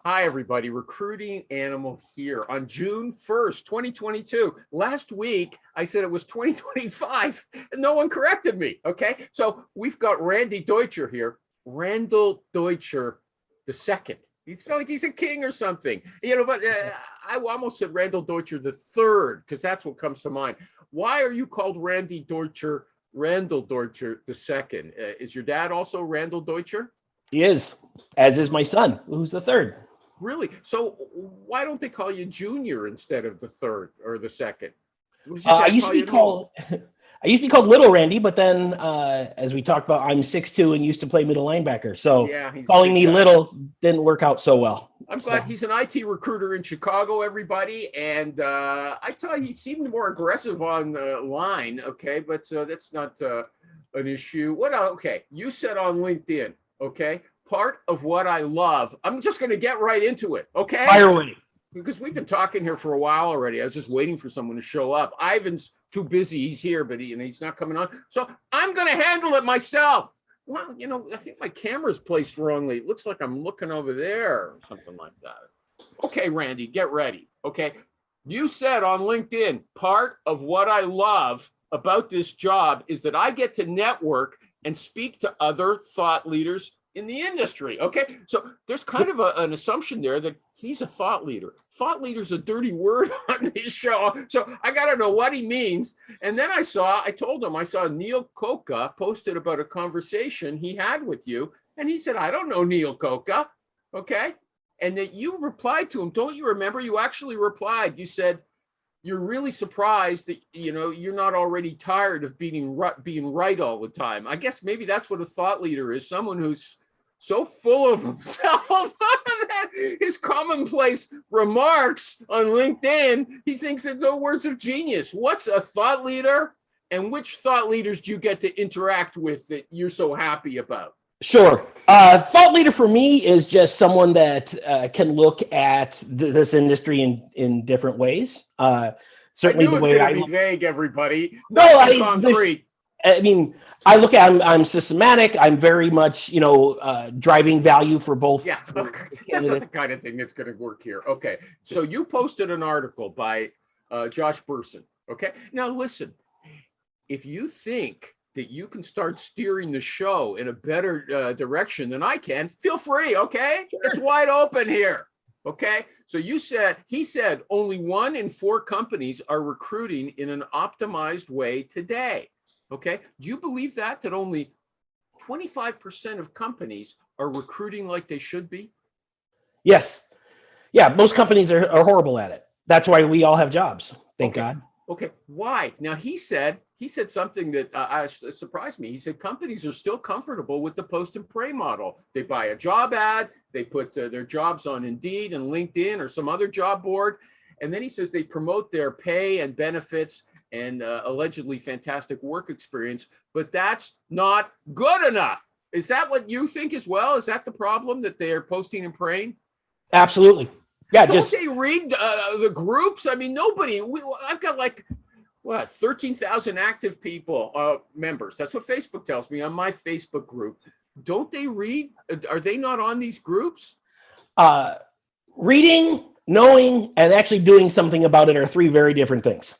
Hi, everybody. Recruiting Animal here on June 1st, 2022. Last week, I said it was 2025, and no one corrected me. Okay. So we've got Randy Deutcher here, Randall Deutcher the second. It's like he's a king or something, but I almost said Randall Deutcher the third, because that's what comes to mind. Why are you called Randy Deutcher, Randall Deutcher the second? Is your dad also Randall Deutcher? He is, as is my son, who's the third. Really? So why don't they call you Junior instead of the third or the second? I used to be called Little Randy, but then as we talked about, I'm 6'2" and used to play middle linebacker. So yeah, calling me Little didn't work out so well. I'm glad he's an IT recruiter in Chicago, everybody. And I thought he seemed more aggressive on the line. Okay, but that's not an issue. Okay, you said on LinkedIn, okay, part of what I love. I'm just going to get right into it. Okay. Fire away. Because we've been talking here for a while already. I was just waiting for someone to show up. Ivan's too busy. He's here, but he's not coming on. So I'm going to handle it myself. Well, I think my camera's placed wrongly. It looks like I'm looking over there or something like that. Okay, Randy, get ready. Okay. You said on LinkedIn, part of what I love about this job is that I get to network and speak to other thought leaders in the industry. Okay. So there's kind of an assumption there that he's a thought leader. Thought leader's a dirty word on this show. So I got to know what he means. And then I told him I saw Neil Coca posted about a conversation he had with you. And he said, I don't know Neil Coca. Okay. And that you replied to him. Don't you remember? You actually replied. You said, you're really surprised that, you're not already tired of being right all the time. I guess maybe that's what a thought leader is. Someone who's so full of himself that his commonplace remarks on LinkedIn, he thinks it's no words of genius. What's a thought leader, and which thought leaders do you get to interact with that you're so happy about? Sure. Thought leader for me is just someone that can look at this industry in different ways. Certainly, I knew the way I be vague, everybody. Concrete. I look at I'm systematic. I'm very much driving value for both. Yeah, that's not the kind of thing that's going to work here. Okay, so you posted an article by Josh Burson. Okay, now listen, if you think that you can start steering the show in a better direction than I can, feel free. Okay, sure. It's wide open here. Okay, so he said only 1 in 4 companies are recruiting in an optimized way today. Okay, do you believe that only 25% of companies are recruiting like they should be? Yes. Yeah, most companies are horrible at it. That's why we all have jobs. Thank God. Okay, why? Now he said something that surprised me. He said companies are still comfortable with the post and pray model. They buy a job ad, they put their jobs on Indeed and LinkedIn or some other job board, and then he says they promote their pay and benefits and allegedly fantastic work experience, but that's not good enough. Is that what you think as well? Is that the problem, that they are posting and praying? Absolutely. Yeah. Don't they read the groups? I mean, nobody. I've got 13,000 active people, members. That's what Facebook tells me on my Facebook group. Don't they read? Are they not on these groups? Reading, knowing, and actually doing something about it are 3 very different things.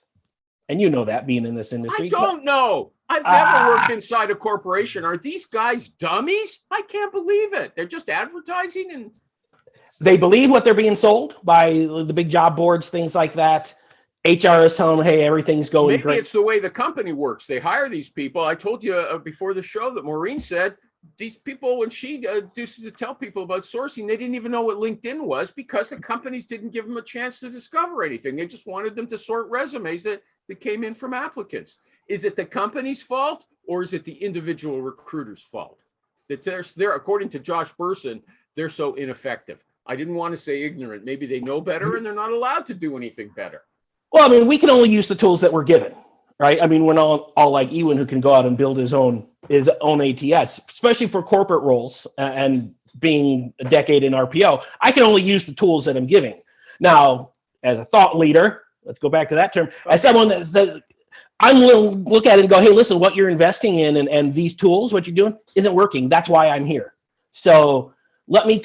And you know that, being in this industry. I don't know. I've never worked inside a corporation. Are these guys dummies? I can't believe it. They're just advertising, and they believe what they're being sold by the big job boards, things like that. HR is telling them, hey, everything's going great. Maybe it's the way the company works. They hire these people. I told you before the show that Maureen said these people, when she used to tell people about sourcing, they didn't even know what LinkedIn was because the companies didn't give them a chance to discover anything. They just wanted them to sort resumes that came in from applicants. Is it the company's fault, or is it the individual recruiter's fault that they're according to Josh Burson, they're so ineffective? I didn't want to say ignorant. Maybe they know better and they're not allowed to do anything better. Well, I mean, we can only use the tools that we're given, right? I mean, we're not all like Ewan, who can go out and build his own ATS, especially for corporate roles. And being a decade in RPO, I can only use the tools that I'm giving. Now, as a thought leader, let's go back to that term, as someone that says, I'm going to look at it and go, hey, listen, what you're investing in and these tools, what you're doing isn't working. That's why I'm here. So let me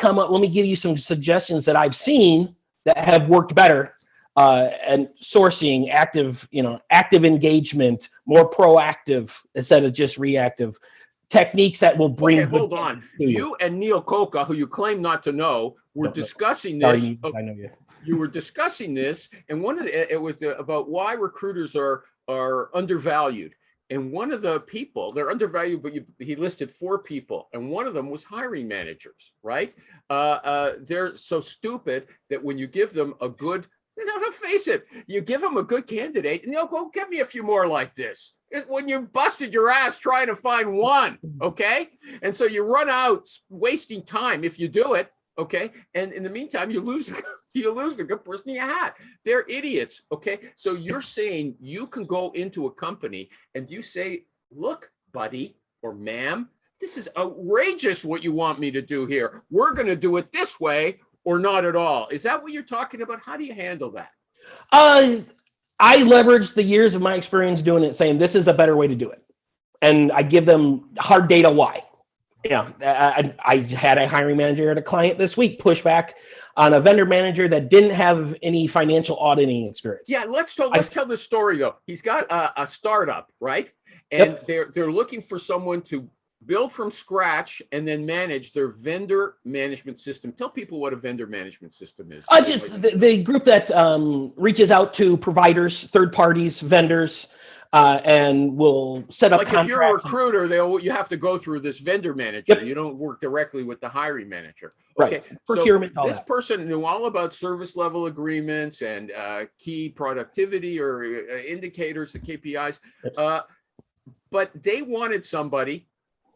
give you some suggestions that I've seen that have worked better. And sourcing, active engagement, more proactive instead of just reactive techniques that will bring. Okay, hold on. You and Neil Coca, who you claim not to know, were discussing this. Sorry, I know you. You were discussing this, and it was about why recruiters are undervalued. And one of the people, they're undervalued, but he listed 4 people, and one of them was hiring managers, right? They're so stupid that when you give them a good, face it, you give them a good candidate, and they'll go, get me a few more like this. When you busted your ass trying to find one, okay? And so you run out wasting time if you do it, okay? And in the meantime, you lose the good person you had. They're idiots, okay? So you're saying you can go into a company and you say, look, buddy or ma'am, this is outrageous what you want me to do here. We're going to do it this way or not at all. Is that what you're talking about? How do you handle that? I leverage the years of my experience doing it, saying this is a better way to do it. And I give them hard data why. Yeah, I had a hiring manager at a client this week push back on a vendor manager that didn't have any financial auditing experience. Yeah, let's tell this story though. He's got a startup, right? And they're looking for someone to build from scratch and then manage their vendor management system. Tell people what a vendor management system is. Just the group that reaches out to providers, third parties, vendors, and will set up contracts. If you're a recruiter, you have to go through this vendor manager. Yep. You don't work directly with the hiring manager. Okay. Right. Procurement. So this person knew all about service level agreements and key productivity or indicators, the KPIs. But they wanted somebody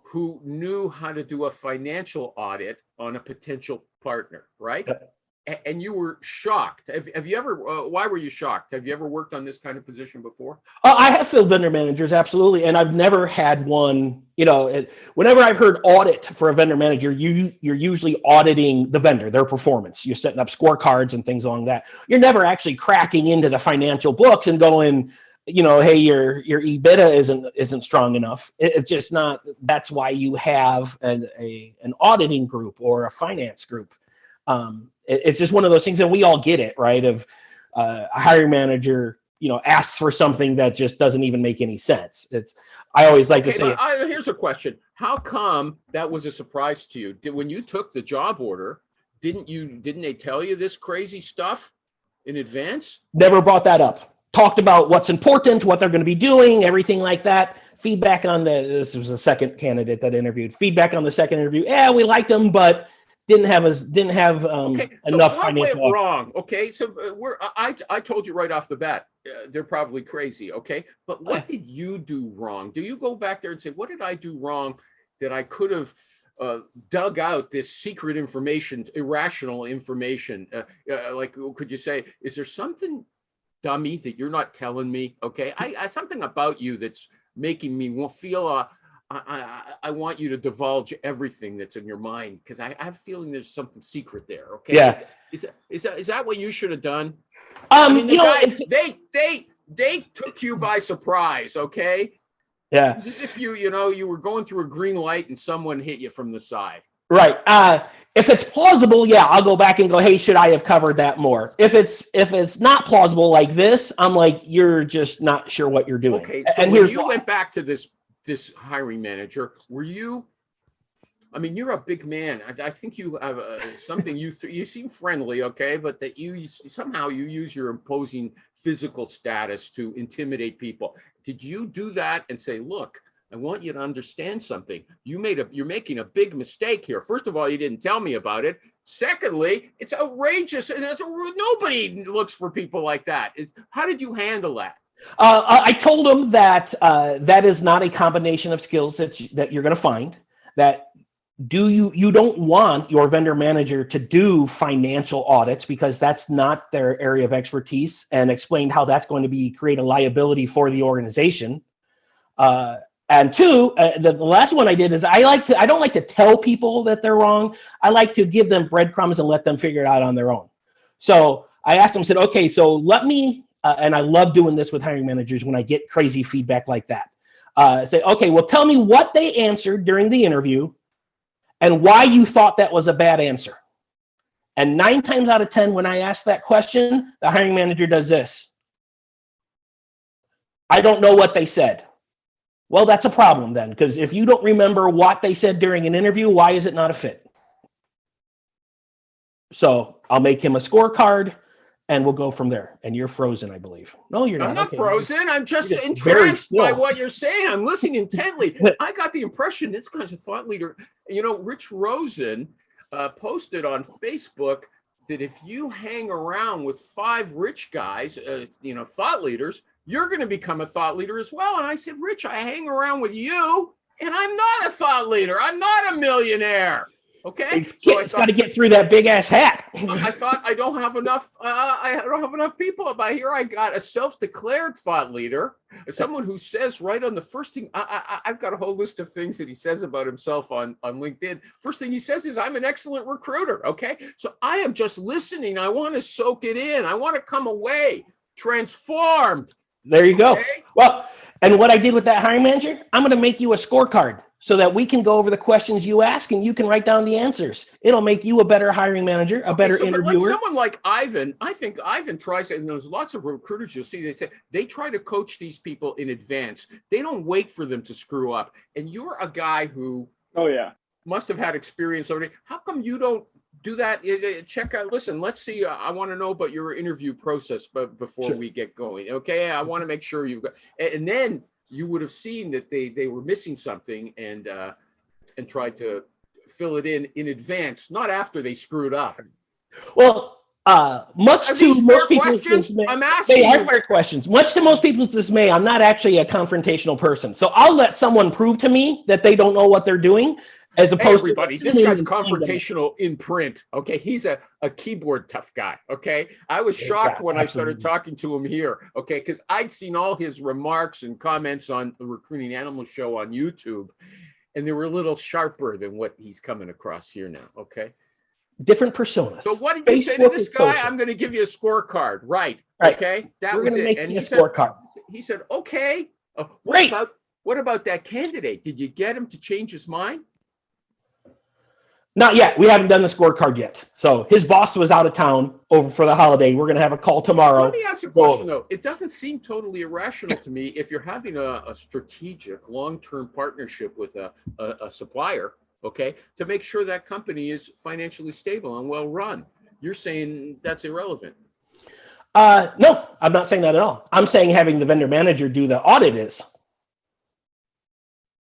who knew how to do a financial audit on a potential partner, right? Yep. And you were shocked. Have you ever, why were you shocked? Have you ever worked on this kind of position before? I have filled vendor managers, absolutely. And I've never had one, whenever I've heard audit for a vendor manager, you're usually auditing the vendor, their performance. You're setting up scorecards and things along that. You're never actually cracking into the financial books and going, hey, your EBITDA isn't strong enough. It's just not. That's why you have an auditing group or a finance group. It's just one of those things, and we all get it, right? Of a hiring manager, asks for something that just doesn't even make any sense. I always like to say. Here's a question: how come that was a surprise to you? When you took the job order, didn't they tell you this crazy stuff in advance? Never brought that up. Talked about what's important, what they're going to be doing, everything like that. Feedback on this was the second candidate that interviewed. Feedback on the second interview. Yeah, we liked them, but didn't have enough financial. Went wrong. Okay, so I told you right off the bat, they're probably crazy. Okay, but what did you do wrong? Do you go back there and say, what did I do wrong that I could have dug out this secret information, irrational information? Could you say, is there something dummy that you're not telling me? Okay, I something about you that's making me feel I want you to divulge everything that's in your mind, because I have a feeling there's something secret there. Okay, yeah, is that what you should have done? They took you by surprise. Okay, yeah, it's as if you were going through a green light and someone hit you from the side. Right. If it's plausible, yeah, I'll go back and go, hey, should I have covered that more? If it's not plausible like this, I'm like, you're just not sure what you're doing. Okay. So when you went back to this hiring manager, were you? I mean, you're a big man. I think you have something. You seem friendly, okay, but that you somehow use your imposing physical status to intimidate people. Did you do that and say, look, I want you to understand something. You're making a big mistake here. First of all, you didn't tell me about it. Secondly, it's outrageous, and nobody looks for people like that. How did you handle that? I told them that that is not a combination of skills that you're going to find. That you don't want your vendor manager to do financial audits because that's not their area of expertise, and explained how that's going to create a liability for the organization. And two, the last one I did is I don't like to tell people that they're wrong. I like to give them breadcrumbs and let them figure it out on their own. So I asked them, said, okay, so let me, and I love doing this with hiring managers when I get crazy feedback like that. Say, okay, well, tell me what they answered during the interview and why you thought that was a bad answer. And 9 times out of 10, when I ask that question, the hiring manager does this. I don't know what they said. Well, that's a problem then, because if you don't remember what they said during an interview, why is it not a fit? So I'll make him a scorecard and we'll go from there. And you're frozen, I believe. No, you're not. I'm not okay. frozen. I'm just You're entranced by what you're saying. I'm listening intently. I got the impression this guy's a thought leader. You know, Rich Rosen posted on Facebook that if you hang around with 5 rich guys, you know, thought leaders, you're going to become a thought leader as well. And I said, Rich, I hang around with you and I'm not a thought leader. I'm not a millionaire. Okay, so it's got to get through that big ass hat. I thought I don't have enough. I don't have enough people. But here I got a self-declared thought leader, someone who says right on the first thing. I've got a whole list of things that he says about himself on LinkedIn. First thing he says is, "I'm an excellent recruiter." Okay, so I am just listening. I want to soak it in. I want to come away transformed. There you go. Well, and what I did with that hiring manager, I'm going to make you a scorecard so that we can go over the questions you ask and you can write down the answers. It'll make you a better hiring manager, a better interviewer. Like someone like Ivan, I think Ivan tries, and there's lots of recruiters you'll see, they say they try to coach these people in advance. They don't wait for them to screw up. And you're a guy who must have had experience already. How come you don't do that? Check out, listen, let's see. I want to know about your interview process before we get going. Okay. I want to make sure you've got, and then you would have seen that they were missing something and tried to fill it in advance, not after they screwed up. Well, much to most people's dismay, I'm asking. They are fair questions. Much to most people's dismay, I'm not actually a confrontational person. So I'll let someone prove to me that they don't know what they're doing, as opposed everybody, to this guy's confrontational in print. Okay, he's a keyboard tough guy. Okay, I was shocked when I started talking to him here. Okay, because I'd seen all his remarks and comments on the Recruiting Animal Show on YouTube, and they were a little sharper than what he's coming across here now. Okay, different personas. So what did you say to this guy? I'm going to give you a scorecard. Right. Okay, that was it. And he said, scorecard. He said, okay. What about that candidate? Did you get him to change his mind? Not yet. We haven't done the scorecard yet. So his boss was out of town over for the holiday. We're going to have a call tomorrow. Let me ask you a question, though. It doesn't seem totally irrational to me if you're having a strategic long-term partnership with a supplier, okay, to make sure that company is financially stable and well-run. You're saying that's irrelevant. No, I'm not saying that at all. I'm saying having the vendor manager do the audit is.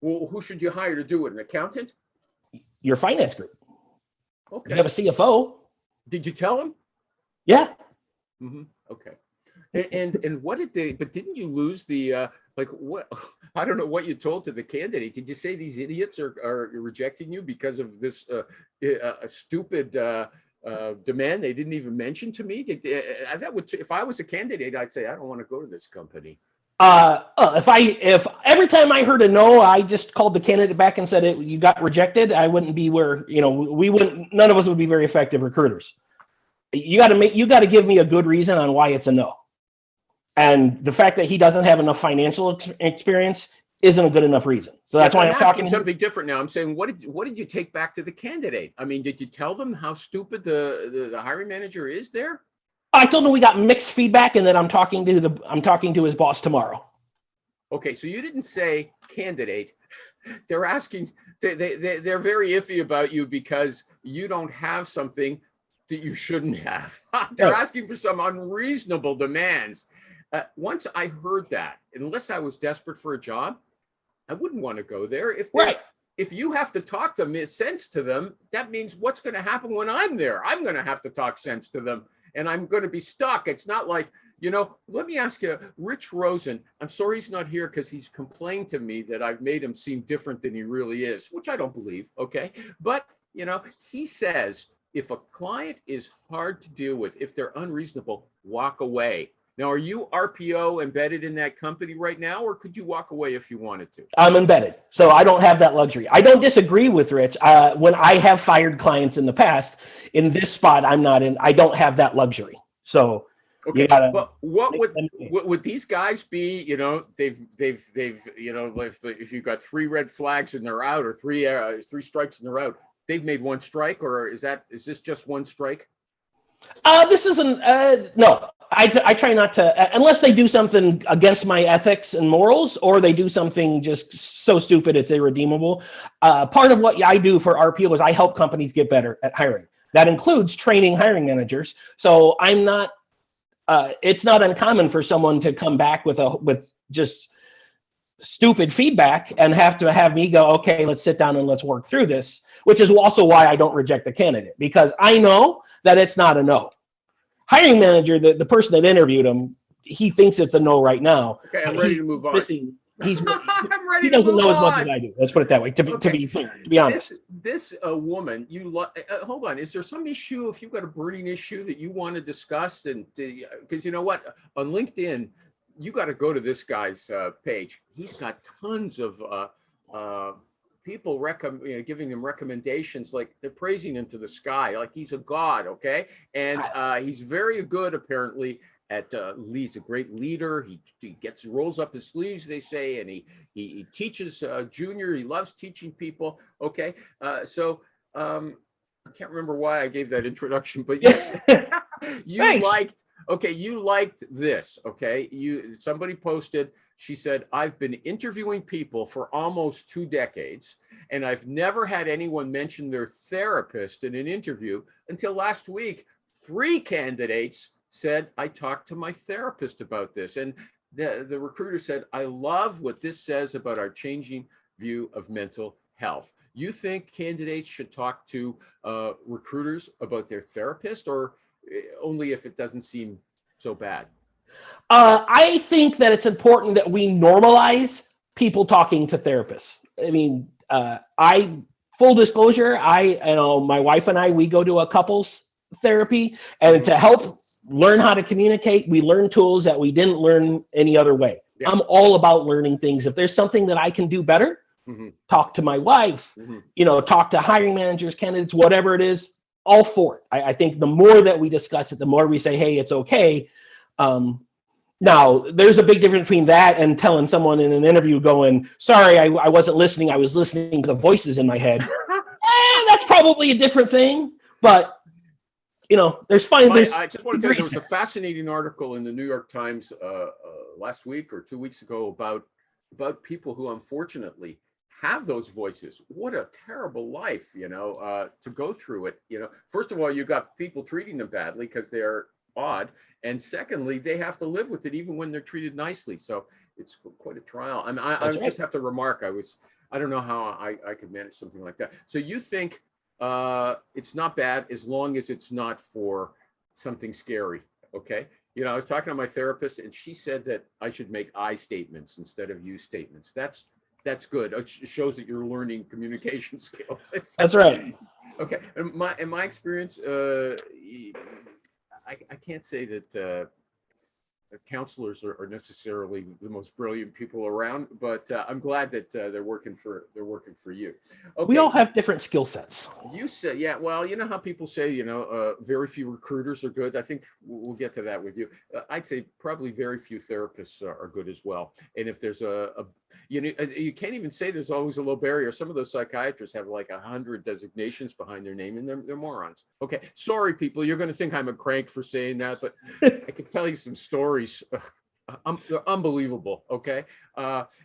Well, who should you hire to do it? An accountant? Your finance group. Okay. You have a CFO. Did you tell him? Yeah. Mm-hmm. Okay. And what did they? But didn't you lose the like what? I don't know what you told to the candidate. Did you say these idiots are rejecting you because of this a stupid demand they didn't even mention to me? That would, if I was a candidate, I'd say I don't want to go to this company. If every time I heard a no, I just called the candidate back and said you got rejected, I wouldn't be where, we wouldn't, none of us would be very effective recruiters. You got to give me a good reason on why it's a no. And the fact that he doesn't have enough financial experience isn't a good enough reason. So that's why I'm talking something different now. I'm saying, what did you take back to the candidate? I mean, did you tell them how stupid the hiring manager is there? I told him we got mixed feedback and that I'm talking to his boss tomorrow. Okay, so you didn't say candidate. They're asking, they're very iffy about you because you don't have something that you shouldn't have. They're asking for some unreasonable demands. Once I heard that, unless I was desperate for a job, I wouldn't want to go there. If you have to talk sense to them, that means what's going to happen when I'm there? I'm going to have to talk sense to them. And I'm going to be stuck. It's not like, let me ask you, Rich Rosen, I'm sorry he's not here because he's complained to me that I've made him seem different than he really is, which I don't believe, okay? But, he says, if a client is hard to deal with, if they're unreasonable, walk away. Now, are you RPO embedded in that company right now, or could you walk away if you wanted to? I'm embedded, so I don't have that luxury. I don't disagree with Rich. When I have fired clients in the past, in this spot, I don't have that luxury. So, okay. But what would these guys be? If you've got 3 red flags and they're out, or three strikes and they're out, they've made one strike, or is this just one strike? This isn't, no, I try not to, unless they do something against my ethics and morals, or they do something just so stupid it's irredeemable. Part of what I do for RPO is I help companies get better at hiring. That includes training hiring managers. So I'm not, it's not uncommon for someone to come back with just stupid feedback and have to have me go, okay, let's sit down and let's work through this, which is also why I don't reject the candidate, because I know that it's not a no. Hiring manager, the person that interviewed him, he thinks it's a no right now. Okay, I'm ready to move on. I'm ready He doesn't to move know as much on. as I do. Let's put it that way. To be fair, to be honest. This woman, hold on. Is there some issue, if you've got a burning issue that you want to discuss? And because you know what, on LinkedIn, you got to go to this guy's page. He's got tons of people giving him recommendations, like they're praising him to the sky, like he's a god. Okay, and he's very good apparently at he's a great leader. He rolls up his sleeves, they say, and he teaches junior. He loves teaching people. Okay, so I can't remember why I gave that introduction, but you liked this. Okay, somebody posted. She said, I've been interviewing people for almost 2 decades, and I've never had anyone mention their therapist in an interview until last week. 3 candidates said, I talked to my therapist about this. And the recruiter said, I love what this says about our changing view of mental health. You think candidates should talk to recruiters about their therapist, or only if it doesn't seem so bad? I think that it's important that we normalize people talking to therapists. I mean, full disclosure, my wife and I, we go to a couples therapy, and to help learn how to communicate, we learn tools that we didn't learn any other way. Yeah. I'm all about learning things. If there's something that I can do better, talk to my wife, talk to hiring managers, candidates, whatever it is, all for it. I think the more that we discuss it, the more we say, hey, it's okay. Now, there's a big difference between that and telling someone in an interview going, sorry, I wasn't listening. I was listening to the voices in my head. That's probably a different thing. But, there's fine. I just want to tell you, there was a fascinating article in the New York Times last week or 2 weeks ago about people who unfortunately have those voices. What a terrible life, to go through it. First of all, you got people treating them badly because they're odd, and secondly, they have to live with it even when they're treated nicely. So it's quite a trial. I just have to remark, I don't know how I could manage something like that. So you think it's not bad as long as it's not for something scary? Okay. I was talking to my therapist, and she said that I should make I statements instead of you statements. That's good. It shows that you're learning communication skills. That's right. Okay. In my experience, I can't say that counselors are necessarily the most brilliant people around, but I'm glad that they're working for you. Okay. We all have different skill sets. You said, yeah. Well, you know how people say, very few recruiters are good. I think we'll get to that with you. I'd say probably very few therapists are good as well. And if there's you can't even say there's always a low barrier. Some of those psychiatrists have like 100 designations behind their name, and they're morons. Okay, sorry, people. You're going to think I'm a crank for saying that, but I can tell you some stories. They're unbelievable. Okay.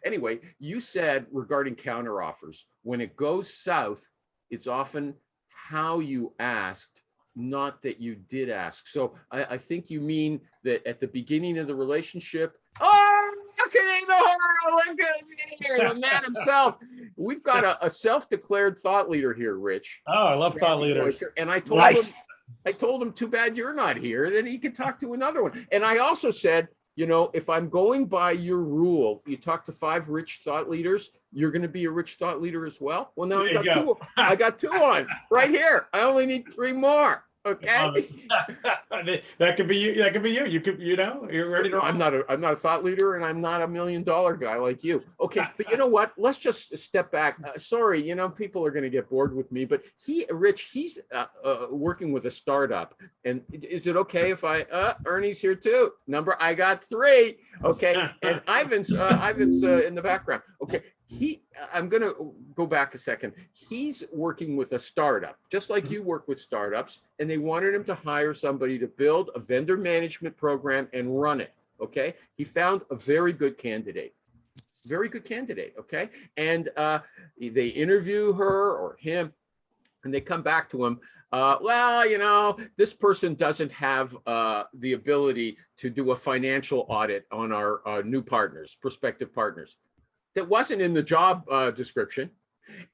Anyway, you said regarding counteroffers, when it goes south, it's often how you asked, not that you did ask. So I think you mean that at the beginning of the relationship, look at here, the man himself. We've got a self-declared thought leader here, Rich. Oh, I love thought leaders. Deutcher. And I told him, too bad you're not here. Then he could talk to another one. And I also said, if I'm going by your rule, you talk to 5 rich thought leaders, you're going to be a rich thought leader as well. Well, now I got 2 on right here. I only need 3 more. Okay. That could be you. That could be you. You could, you're ready to. I'm not a thought leader, and I'm not $1 million guy like you. Okay, but you know what? Let's just step back. Sorry, people are going to get bored with me, but Rich, he's working with a startup. And is it okay if Ernie's here too? I got 3. Okay, and Ivan's in the background. Okay, I'm going to go back a second. He's working with a startup, just like you work with startups, and they wanted him to hire somebody to build a vendor management program and run it. Okay. He found a very good candidate. Very good candidate. Okay. And they interview her or him, and they come back to him. Well, this person doesn't have the ability to do a financial audit on our new partners, prospective partners. That wasn't in the job description,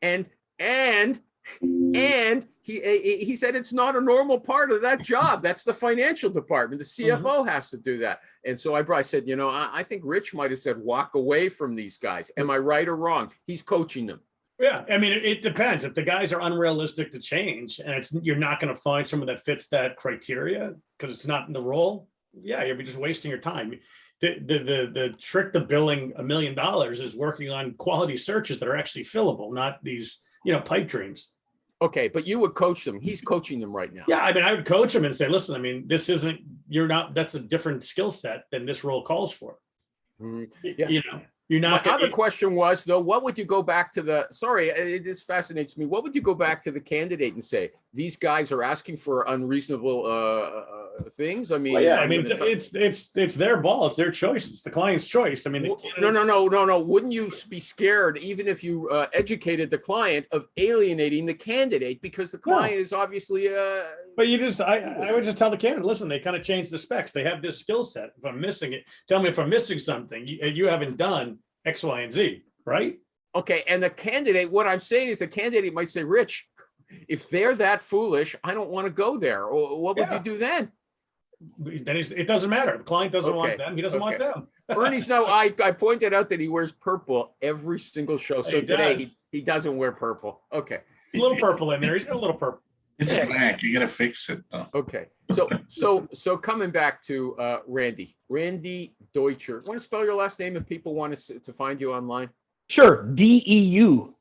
and he said it's not a normal part of that job. That's the financial department. The CFO has to do that. And so I said, I think Rich might have said walk away from these guys. Am I right or wrong? He's coaching them. Yeah, I mean, it depends. If the guys are unrealistic to change, and you're not going to find someone that fits that criteria because it's not in the role. Yeah, you'll be just wasting your time. The trick to billing $1 million is working on quality searches that are actually fillable, not these pipe dreams. Okay, but you would coach them. He's coaching them right now. Yeah, I mean, I would coach them and say, listen, I mean, that's a different skill set than this role calls for. Yeah. You're not. My other question was, though, what would you go back to it just fascinates me. What would you go back to the candidate and say, these guys are asking for unreasonable things? I mean, it's their ball. It's their choice. It's the client's choice. I mean, no. Wouldn't you be scared, even if you educated the client, of alienating the candidate because the client is obviously But I would just tell the candidate, listen, they kind of changed the specs. They have this skill set. If I'm missing it, tell me if I'm missing something. You haven't done X, Y, and Z, right? Okay, and the candidate, what I'm saying is the candidate might say, Rich, if they're that foolish, I don't want to go there. Or what would you do then? Then it doesn't matter. The client doesn't want them. He doesn't want them. Ernie's I pointed out that he wears purple every single show. So today he doesn't wear purple. Okay. A little purple in there. He's got a little purple. It's black. You gotta fix it though. Okay. So coming back to Randy Deutcher. Want to spell your last name if people want to find you online? Sure. DEUTSCHER.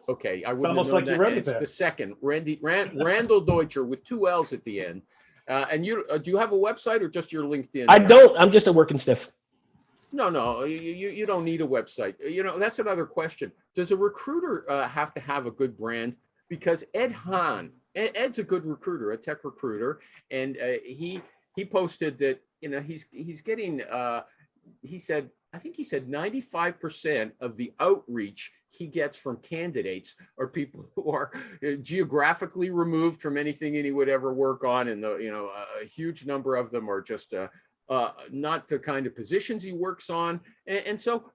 Okay, I wouldn't almost have known like you read It's it. the second, Randall Deutcher with 2 L's at the end. And you do you have a website or just your LinkedIn? I don't. I'm just a working stiff. No, you don't need a website. That's another question. Does a recruiter have to have a good brand? Because Ed's a good recruiter, a tech recruiter, and he posted that he's getting he said 95% of the outreach he gets from candidates are people who are geographically removed from anything he would ever work on, and a huge number of them are just not the kind of positions he works on, and so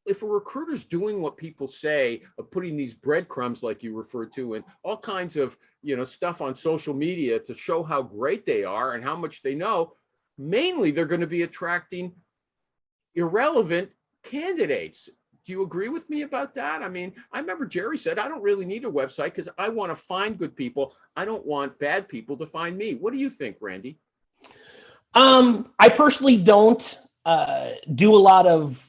if a recruiter's doing what people say, of putting these breadcrumbs like you referred to and all kinds of stuff on social media to show how great they are and how much they know, mainly they're going to be attracting irrelevant candidates. Do you agree with me about that? I mean, I remember Jerry said, I don't really need a website because I want to find good people. I don't want bad people to find me. What do you think, Randy? I personally don't do a lot of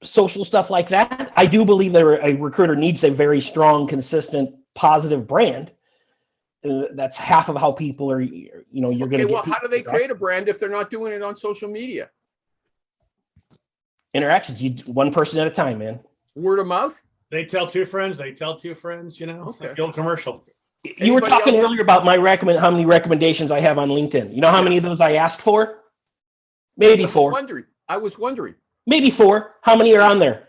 social stuff like that. I do believe that a recruiter needs a very strong, consistent, positive brand. That's half of how people are, you're going to get. Well, how do they create a brand if they're not doing it on social media? Interactions, one person at a time, man. Word of mouth? They tell 2 friends, okay. Like the old commercial. You were talking earlier about how many recommendations I have on LinkedIn. You know how many of those I asked for? Maybe 4. I was wondering. Maybe 4. How many are on there?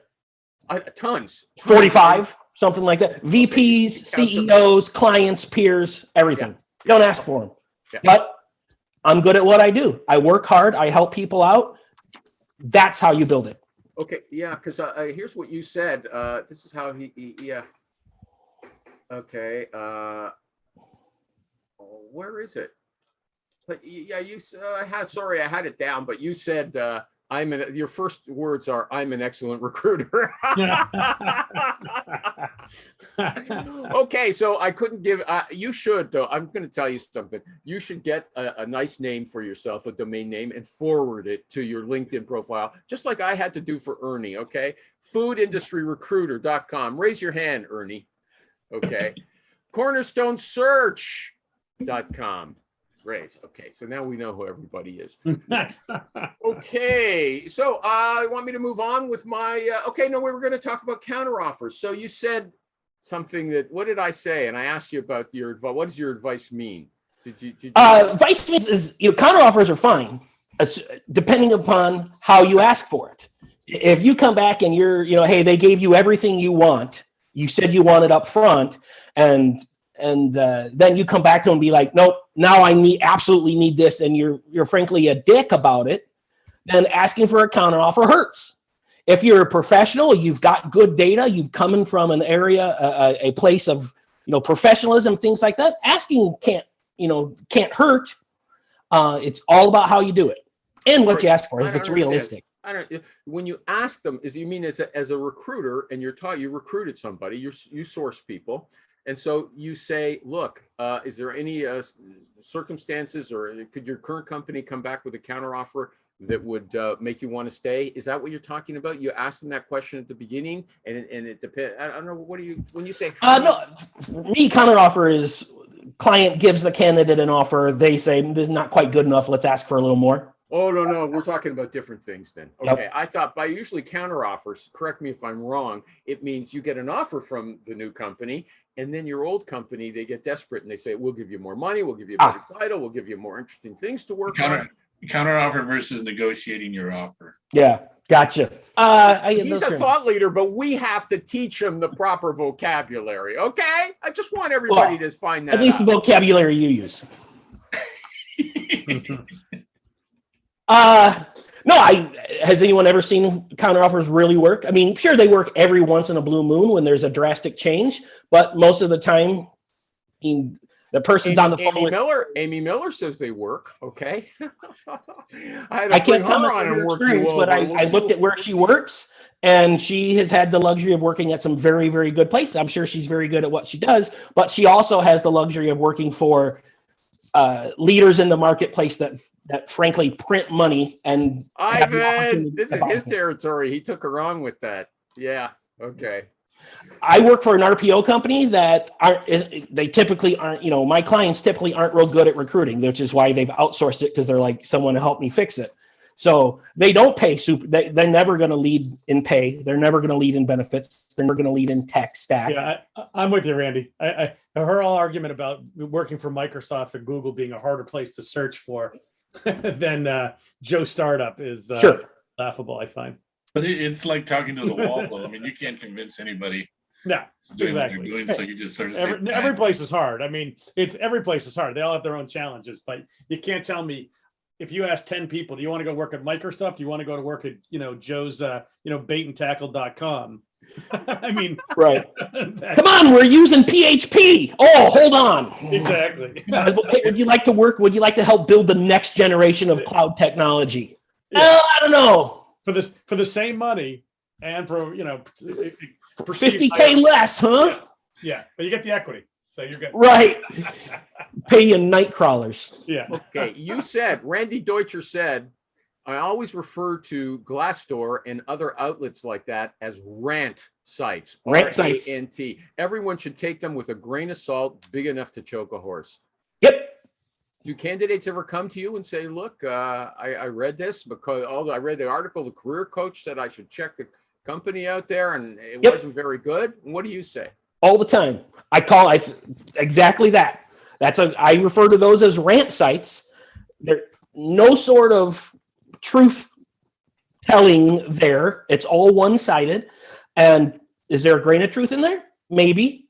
Tons. 45, something like that. VPs, CEOs, clients, peers, everything. Don't ask for them. Yeah. But I'm good at what I do. I work hard. I help people out. That's how you build it. Okay, yeah, because here's what you said. This is how yeah. Okay, where is it? But yeah, sorry, I had it down, but you said your first words are, I'm an excellent recruiter. Okay, so I couldn't give, you should though, I'm going to tell you something. You should get a nice name for yourself, a domain name, and forward it to your LinkedIn profile, just like I had to do for Ernie, okay? Foodindustryrecruiter.com. Raise your hand, Ernie. Okay. Cornerstonesearch.com. Raise. Okay, so now we know who everybody is. Nice. Okay, so you want me to move on with my? Okay, no, we were going to talk about counteroffers. So you said something that. What did I say? And I asked you about your advice. What does your advice mean? Advice is counteroffers are fine, depending upon how you ask for it. If you come back and you're, hey, they gave you everything you want. You said you want it up front, and then you come back to them and be like, nope, now I absolutely need this, and you're frankly a dick about it, then asking for a counteroffer hurts. If you're a professional, you've got good data, you've come from an area, a place of professionalism, things like that. Asking can't hurt. It's all about how you do it and what you ask for. If it's realistic. I don't. When you ask them, you mean as a recruiter, and you recruited somebody, you source people, and so you say, look, is there any circumstances, or could your current company come back with a counteroffer that would make you want to stay? Is that what you're talking about? You ask them that question at the beginning, and it depends. I don't know. What do you when you say? No, for me, counteroffer is client gives the candidate an offer. They say this is not quite good enough. Let's ask for a little more. Oh, no, we're talking about different things then. Okay, Yep. I thought by usually counteroffers, correct me if I'm wrong, it means you get an offer from the new company, and then your old company, they get desperate and they say, we'll give you more money, we'll give you a better title, we'll give you more interesting things to work on. Counteroffer versus negotiating your offer. Yeah, gotcha. He's a thought leader, but we have to teach him the proper vocabulary, okay? I just want everybody to find that at least out. the vocabulary you use. No, has anyone ever seen counteroffers really work? I mean, sure, they work every once in a blue moon when there's a drastic change, but most of the time, the person's on the phone. Amy Miller says they work. Okay. I can't comment on her experience, but I looked at where she works, and she has had the luxury of working at some very, very good places. I'm sure she's very good at what she does, but she also has the luxury of working for leaders in the marketplace that frankly print money. And Ivan, this is his territory. He took her on with that. Yeah. Okay. I work for an RPO company that they typically aren't, my clients typically aren't real good at recruiting, which is why they've outsourced it, because they're like, someone to help me fix it. So they don't pay they're never going to lead in pay. They're never going to lead in benefits. They're never going to lead in tech stack. Yeah, I'm with you, Randy. I heard all argument about working for Microsoft and Google being a harder place to search for than Joe Startup is sure. Laughable, I find. But it's like talking to the wall, though. I mean, you can't convince anybody. No, Doing exactly. what you're doing, so you just sort of every place is hard. I mean, every place is hard. They all have their own challenges, but you can't tell me if you ask 10 people, do you want to go work at Microsoft? Do you want to go to work at, Joe's, baitandtackle.com? I mean, right. Come on, we're using PHP. Oh, hold on. Exactly. Hey, would you like to work? Would you like to help build the next generation of cloud technology? Yeah. I don't know. For the same money and for, for $50K less, huh? Yeah, but you get the equity, so you're good. Right. Pay you night crawlers. Yeah. Okay, Randy Deutcher said, I always refer to Glassdoor and other outlets like that as rant sites. Rant sites. R-A-N-T. Everyone should take them with a grain of salt, big enough to choke a horse. Yep. Do candidates ever come to you and say, look, I read this because I read the article, the career coach said I should check the company out there and it wasn't very good? What do you say? All the time. I exactly that. I refer to those as rant sites. There's no sort of truth telling there. It's all one-sided. And is there a grain of truth in there? Maybe.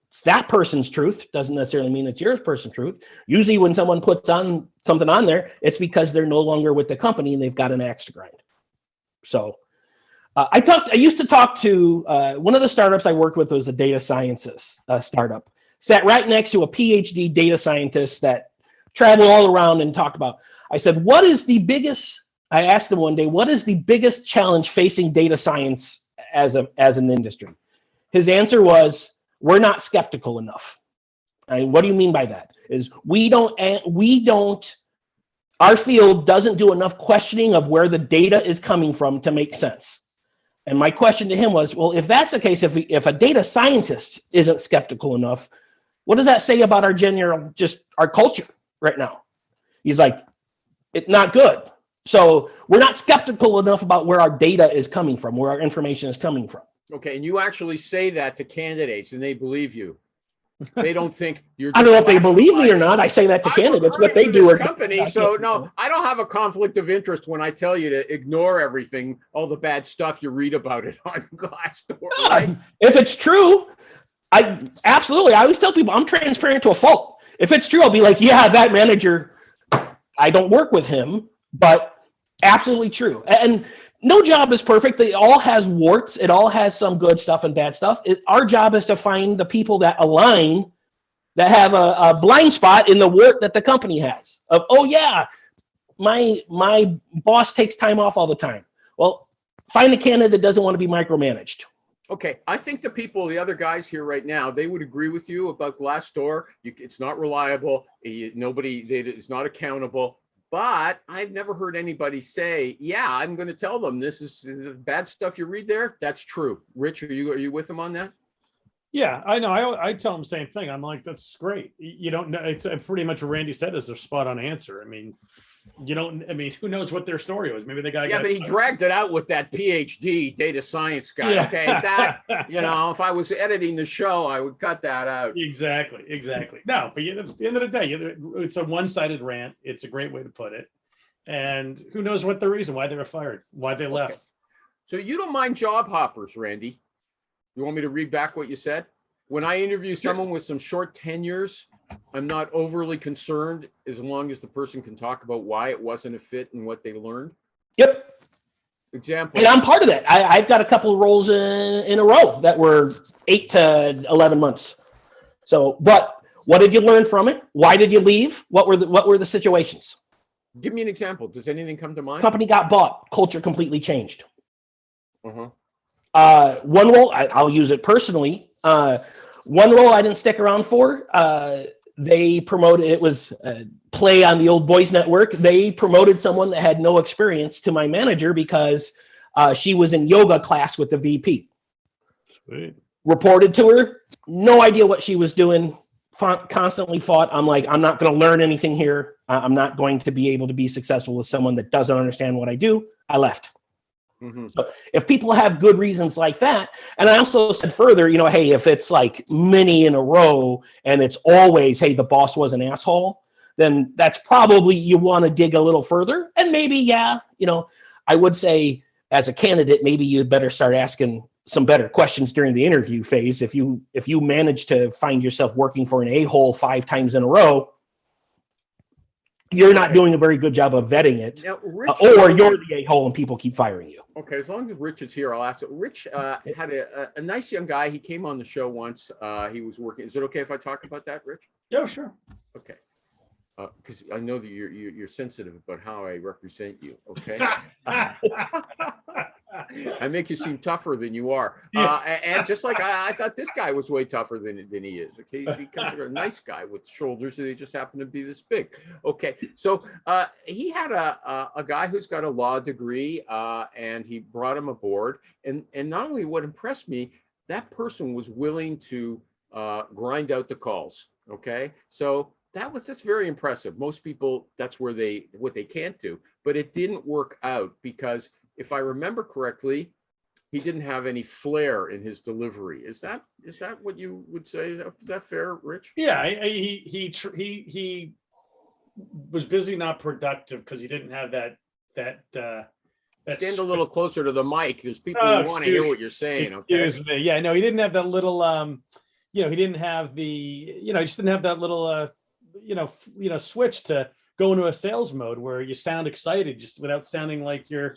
It's that person's truth. Doesn't necessarily mean it's your person's truth. Usually when someone puts on something on there, it's because they're no longer with the company and they've got an axe to grind. So I used to talk to one of the startups I worked with was a data sciences startup. Sat right next to a PhD data scientist that traveled all around and talked about. I said, I asked him one day, what is the biggest challenge facing data science as an industry? His answer was, we're not skeptical enough. What do you mean by that? Is our field doesn't do enough questioning of where the data is coming from to make sense. And my question to him was, well, if that's the case, if a data scientist isn't skeptical enough, what does that say about our culture right now? He's like, it's not good. So we're not skeptical enough about where our data is coming from, where our information is coming from. Okay, and you actually say that to candidates, and they believe you. They don't think you're. I don't know if they believe me or not. I say that to candidates, but they do. Company, so no, I don't have a conflict of interest when I tell you to ignore everything, all the bad stuff you read about it on Glassdoor. Right? If it's true, I absolutely. I always tell people I'm transparent to a fault. If it's true, I'll be like, yeah, that manager. I don't work with him, but absolutely true. And no job is perfect. It all has warts. It all has some good stuff and bad stuff. Our job is to find the people that align, that have a blind spot in the wart that the company has. Of, oh yeah, my boss takes time off all the time. Well, find a candidate that doesn't want to be micromanaged. Okay, I think the other guys here right now, they would agree with you about Glassdoor. It's not reliable. It's not accountable. But I've never heard anybody say, yeah, I'm going to tell them this is bad stuff you read there. That's true. Rich, are you with them on that? Yeah, I know. I tell them the same thing. I'm like, that's great. You don't know. It's pretty much what Randy said is a spot on answer. I mean, who knows what their story was? Maybe the guy. Yeah, but he dragged it out with that PhD data science guy. Yeah. Okay, that, if I was editing the show, I would cut that out. Exactly. No, but at the end of the day, it's a one-sided rant. It's a great way to put it. And who knows what the reason, why they were fired, why they left. So you don't mind job hoppers, Randy? You want me to read back what you said? When I interview someone with some short tenures, I'm not overly concerned as long as the person can talk about why it wasn't a fit and what they learned. Yep. Example. And I'm part of that. I've got a couple of roles in a row that were 8 to 11 months. So, but what did you learn from it? Why did you leave? What were the situations? Give me an example. Does anything come to mind? Company got bought. Culture completely changed. Uh-huh. One role, I'll use it personally. One role I didn't stick around for. They promoted, it was play on the old boys network. They promoted someone that had no experience to my manager because she was in yoga class with the VP. Sweet. Reported to her, no idea what she was doing, constantly fought. I'm like, I'm not going to learn anything here. I'm not going to be able to be successful with someone that doesn't understand what I do. I left. Mm-hmm. So if people have good reasons like that, and I also said further, hey, if it's like many in a row and it's always, hey, the boss was an asshole, then that's probably you want to dig a little further. And maybe, I would say as a candidate, maybe you'd better start asking some better questions during the interview phase. If you manage to find yourself working for an a-hole 5 times in a row, you're not doing a very good job of vetting it, now, Rich, or you're the a-hole and people keep firing you. Okay, as long as Rich is here, I'll ask it. Rich had a nice young guy. He came on the show once. He was working. Is it okay if I talk about that, Rich? Yeah, sure. Okay. Because I know that you're sensitive about how I represent you. Okay. I make you seem tougher than you are. And just like I thought this guy was way tougher than he is. Okay. He comes a nice guy with shoulders and they just happen to be this big. Okay. So he had a guy who's got a law degree and he brought him aboard. And not only what impressed me, that person was willing to grind out the calls. Okay. So that's very impressive. Most people, that's what they can't do, but it didn't work out because if I remember correctly, he didn't have any flair in his delivery. Is that what you would say? Is that fair, Rich? Yeah, he was busy, not productive, because he didn't have that. Stand a little closer to the mic. There's people who want to hear what you're saying. Okay. Excuse me. Yeah, no, he didn't have that little. He didn't have the. He just didn't have that little. Switch to go into a sales mode where you sound excited just without sounding like you're,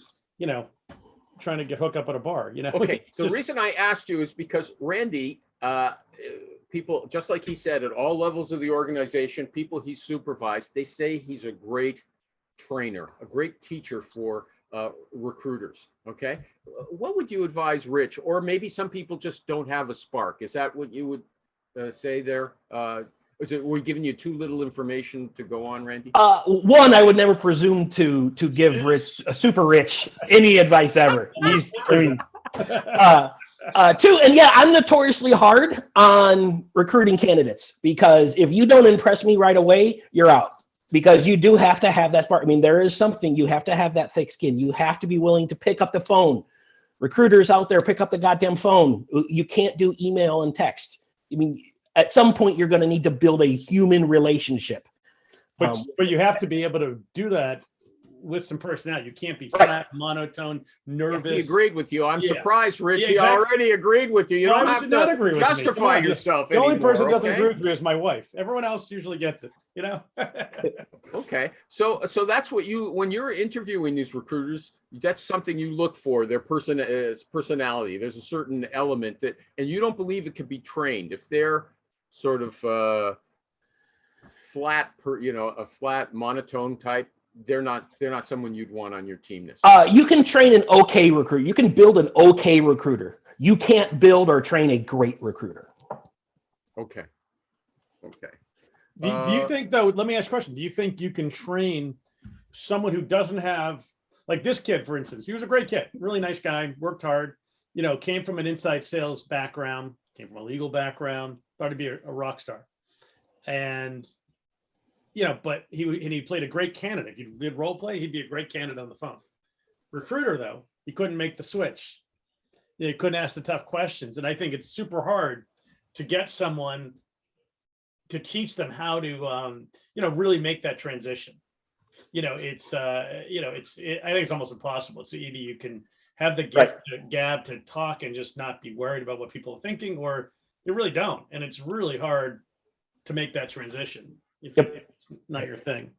trying to hook up at a bar. Okay. The reason I asked you is because Randy, people, just like he said, at all levels of the organization, people he supervised, they say he's a great trainer, a great teacher for recruiters. Okay. What would you advise Rich? Or maybe some people just don't have a spark. Is that what you would say there? We're giving you too little information to go on, Randy? One, I would never presume to give Rich, Super Rich, any advice ever. Two, and yeah, I'm notoriously hard on recruiting candidates because if you don't impress me right away, you're out. because you do have to have that spark. I mean, there is something, you have to have that thick skin. You have to be willing to pick up the phone. Recruiters out there, pick up the goddamn phone. You can't do email and text. I mean, at some point, you're going to need to build a human relationship. But you have to be able to do that with some personality. You can't be flat, monotone, nervous. He agreed with you. I'm surprised, Rich. Yeah, He exactly. already agreed with you. You don't have to agree with justify me. yourself The only anymore, person who doesn't okay? agree with me is my wife. Everyone else usually gets it, you know? Okay. So that's what when you're interviewing these recruiters, that's something you look for, their personality. There's a certain element that, and you don't believe it can be trained. If they're sort of flat, a flat monotone type, they're not someone you'd want on your team. You can train an okay recruiter. You can build an okay recruiter. You can't build or train a great recruiter. Okay. Do you think, though, let me ask you a question. Do you think you can train someone who doesn't have, like this kid, for instance? He was a great kid, really nice guy, worked hard, came from an inside sales background, came from a legal background, thought to be a rock star. And, but he played a great candidate. If he did role play, he'd be a great candidate on the phone. Recruiter, though, he couldn't make the switch. He couldn't ask the tough questions. And I think it's super hard to get someone to teach them how to, really make that transition. I think it's almost impossible. So either you can have the gift to gab, to talk and just not be worried about what people are thinking, or you really don't. And it's really hard to make that transition if it's not your thing.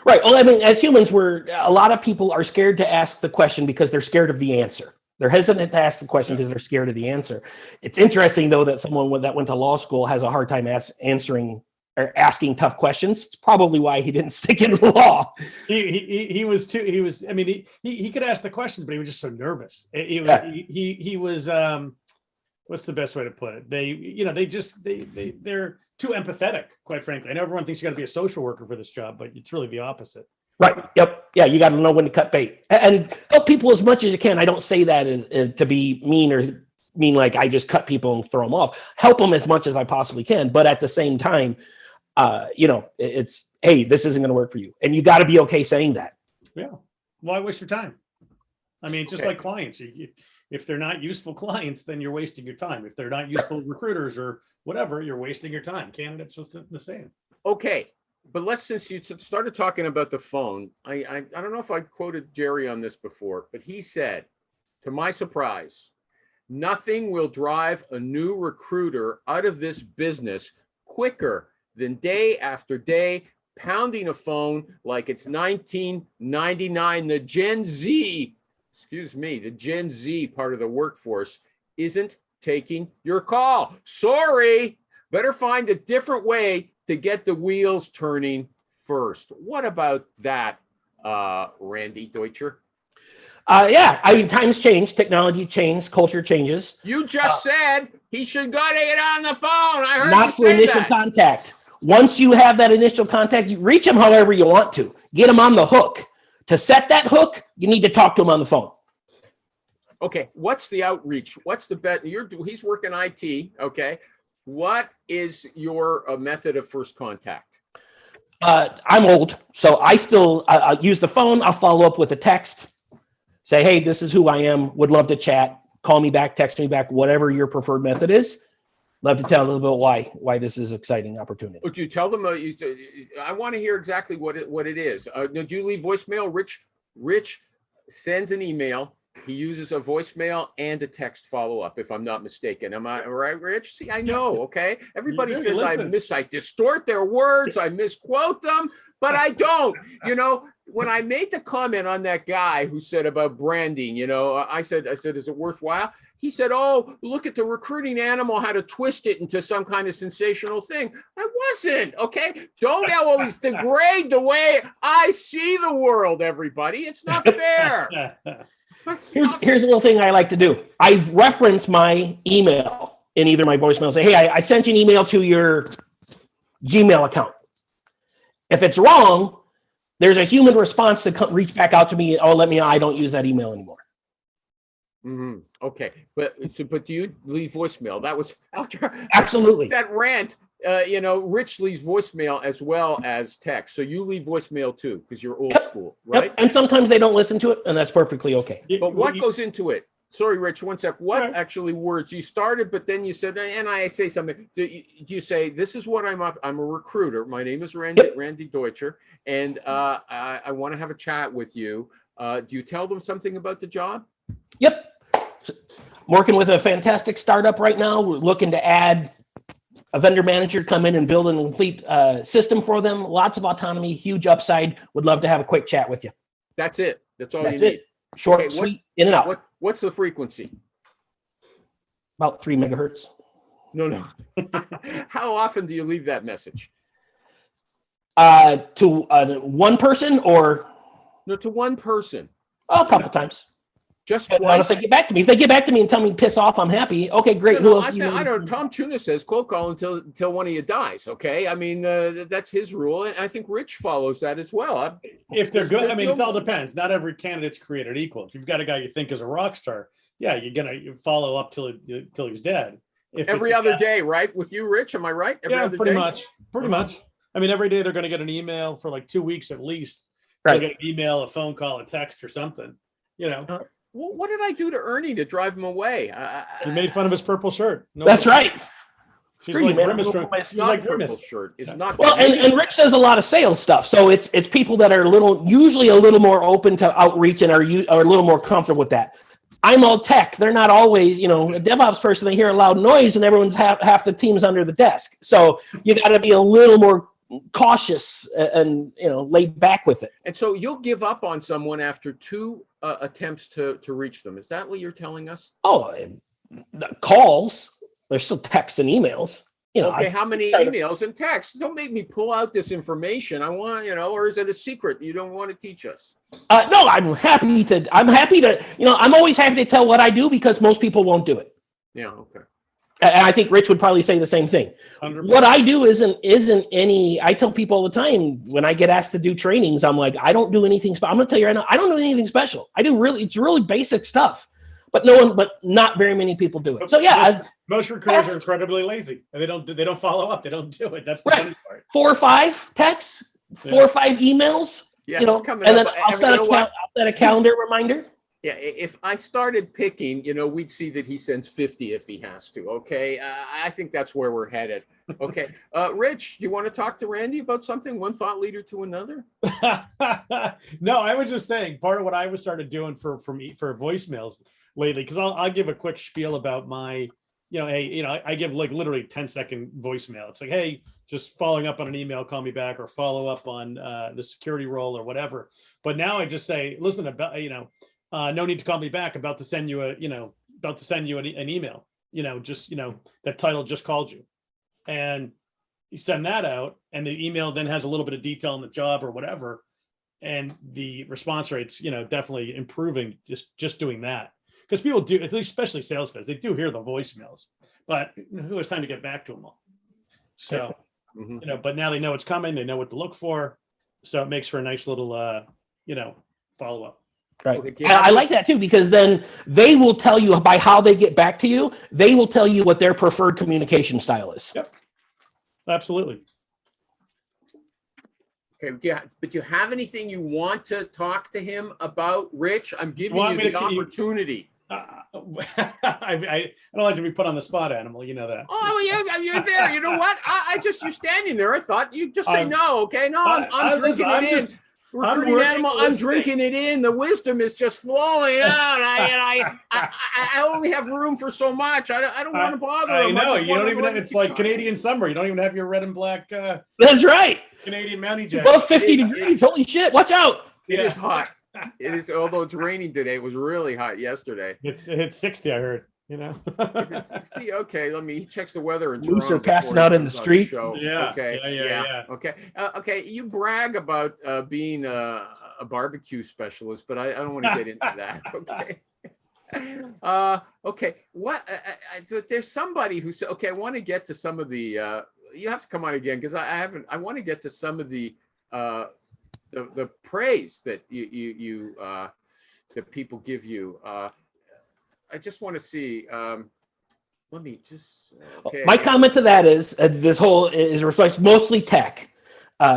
Right. Well, I mean, as humans, a lot of people are scared to ask the question because they're scared of the answer. They're hesitant to ask the question because they're scared of the answer. It's interesting, though, that someone that went to law school has a hard time answering or asking tough questions. It's probably why he didn't stick in law. He could ask the questions, but he was just so nervous. He was what's the best way to put it? They're too empathetic, quite frankly. I know everyone thinks you got to be a social worker for this job, but it's really the opposite. Right. Yep. Yeah. You got to know when to cut bait and help people as much as you can. I don't say that as to be mean or mean like I just cut people and throw them off. Help them as much as I possibly can. But at the same time, it's, hey, this isn't going to work for you. And you got to be okay saying that. Yeah. Why waste your time? I mean, just like clients. If they're not useful clients, then you're wasting your time. If they're not useful recruiters or whatever, you're wasting your time. Candidates was the same. Okay. But since you started talking about the phone, I don't know if I quoted Jerry on this before, but he said, to my surprise, nothing will drive a new recruiter out of this business quicker than day after day pounding a phone like it's 1999. The Gen Z part of the workforce isn't taking your call. Sorry, better find a different way to get the wheels turning first. What about that, Randy Deutcher? Yeah, I mean, times change, technology changed, culture changes. You just said he should go to get on the phone. I heard not you for say initial that. contact. Once you have that initial contact, you reach them however you want to. Get them on the hook. To set that hook, you need to talk to them on the phone. Okay, what's the outreach? What's the bet? He's working IT. Okay, what is your method of first contact? I'm old, so I still use the phone. I'll follow up with a text. Say, hey, this is who I am. Would love to chat. Call me back, text me back, whatever your preferred method is. Love to tell a little bit why this is an exciting opportunity. Would you tell them? I want to hear exactly what it is. Do you leave voicemail? Rich sends an email. He uses a voicemail and a text follow-up, if I'm not mistaken. Am I right, Rich? See, I know, okay? Everybody says I distort their words, I misquote them, but I don't. When I made the comment on that guy who said about branding, I said, is it worthwhile? He said, oh, look at the recruiting animal, how to twist it into some kind of sensational thing. I wasn't, okay? Don't always degrade the way I see the world, everybody. It's not fair. Here's a little thing I like to do. I reference my email in either my voicemail. Say, hey, I sent you an email to your Gmail account. If it's wrong, there's a human response to reach back out to me. Oh, I don't use that email anymore. Mm-hmm. Okay, but do you leave voicemail? That was absolutely that rant Rich leaves voicemail as well as text. So you leave voicemail too, because you're old Yep. school, right? Yep. And sometimes they don't listen to it, and that's perfectly okay. But what goes into it? Sorry, Rich, one sec. What Right. actually words? You started, but then you said, and I say something. Do you say, this is what I'm up? I'm a recruiter. My name is Randy Deutcher, and I want to have a chat with you. Do you tell them something about the job? Yep. I'm working with a fantastic startup right now. We're looking to add a vendor manager, come in and build a complete system for them. Lots of autonomy, huge upside. Would love to have a quick chat with you. That's it. That's all That's you need. it. Short, Okay, sweet, in and out. What's the frequency? About 3 megahertz. No. How often do you leave that message? To one person or No, to one person. a couple times. Just Not twice. if they get back to me. If they get back to me and tell me piss off, I'm happy. Okay, great. Who else? I don't. Tom Tuna says cold call until one of you dies. Okay, I mean that's his rule, and I think Rich follows that as well. If they're good, I mean, there's it all depends. Not every candidate's created equal. If you've got a guy you think is a rock star, yeah, you're gonna follow up till he's dead. If every it's a other guy- day, right? With you, Rich, am I right? Every yeah, other pretty day? much. Pretty Uh-huh. much. I mean, every day they're going to get an email for like 2 weeks at least. Right. They'll get an email, a phone call, a text, or something. Well, what did I do to Ernie to drive him away? You made fun of his purple shirt. No, That's right. She's Screw you, like man. Grimace from. It's She's not like purple Grimace. shirt. It's Yeah. not. Well, and Rich does a lot of sales stuff, so it's people that are usually a little more open to outreach and are a little more comfortable with that. I'm all tech. They're not always, a DevOps person. They hear a loud noise and everyone's half the team's under the desk. So you got to be a little more cautious and laid back with it. And so you'll give up on someone after 2 attempts to reach them. Is that what you're telling us? Oh, calls. There's still texts and emails. Okay, how many emails and texts? Don't make me pull out this information. I want, or is it a secret you don't want to teach us? No, I'm happy to, I'm always happy to tell what I do because most people won't do it. Yeah, okay. And I think Rich would probably say the same thing. 100%. What I do isn't any, I tell people all the time when I get asked to do trainings, I'm like, I don't do anything special. I'm going to tell you right now, I don't do anything special. It's really basic stuff, but not very many people do it. So yeah. Most recruiters are incredibly lazy and they don't follow up. They don't do it. That's the Right. funny part. 4 or 5 texts, 4 or 5 emails, Yeah, it's coming and up. then I'll set a calendar reminder. Yeah, if I started picking, we'd see that he sends 50 if he has to. Okay, I think that's where we're headed. Okay, Rich, do you want to talk to Randy about something? One thought leader to another. No, I was just saying part of what I was started doing for voicemails lately, because I'll give a quick spiel about my, I give like literally 10-second voicemail. It's like, hey, just following up on an email, call me back, or follow up on the security role or whatever. But now I just say, listen, about no need to call me back. About to send you an email. That title just called you, and you send that out, and the email then has a little bit of detail on the job or whatever, and the response rates, definitely improving just doing that. Because people do, at least especially sales guys, they do hear the voicemails, but who has time to get back to them all? So, but now they know it's coming. They know what to look for. So it makes for a nice little, follow up. Right. Okay, I like that too, because then they will tell you by how they get back to you. They will tell you what their preferred communication style is. Yep. Absolutely. Okay, do you have anything you want to talk to him about, Rich? I'm giving Want you me the to- opportunity. I don't like to be put on the spot, Animal. You know that. Oh, well, you're there. You know what? You're standing there. I thought you'd just say no. Okay, no, I'm drinking it in. Recruiting working animal, I'm drinking it in. The wisdom is just flowing out. I only have room for so much. I don't want to bother I him. know. just You wanna don't even go have, to it's the like TikTok. Canadian summer. You don't even have your red and black That's right. Canadian Mountie jacket. Above 50 degrees. Holy shit. Watch out. It Yeah. is hot. It is, although it's raining today. It was really hot yesterday. It hit 60, I heard. Is it 60? Okay, he checks the weather in Moose Toronto are passing before he out in comes the on street. show. Yeah, Okay. yeah. Okay. Okay. You brag about being a barbecue specialist, but I don't want to get into that. Okay. Okay. What? There's somebody who said, okay, I want to get to some of the. You have to come on again because I haven't. I want to get to some of the praise that you that people give you. I just want to see. let me just, okay. My comment to that is this whole is reflects mostly tech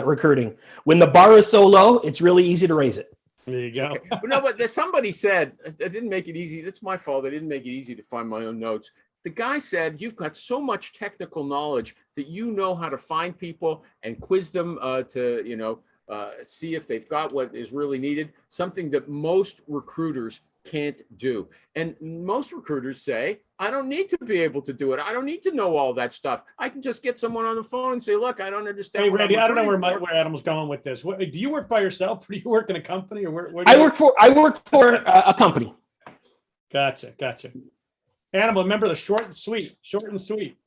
recruiting. When the bar is so low, it's really easy to raise it. There you go. Okay. But no, but somebody said, I didn't make it easy. It's my fault. I didn't make it easy to find my own notes. The guy said, you've got so much technical knowledge that you know how to find people and quiz them to, see if they've got what is really needed, something that most recruiters can't do. And most recruiters say, I don't need to be able to do it. I don't need to know all that stuff. I can just get someone on the phone and say, look, I don't understand. Hey, what Randy, I'm I don't know recruiting where for." Adam's going with this. Do you work by yourself, or do you work in a company, or where do I you work for a company. Gotcha. Animal, remember the short and sweet. Short and sweet.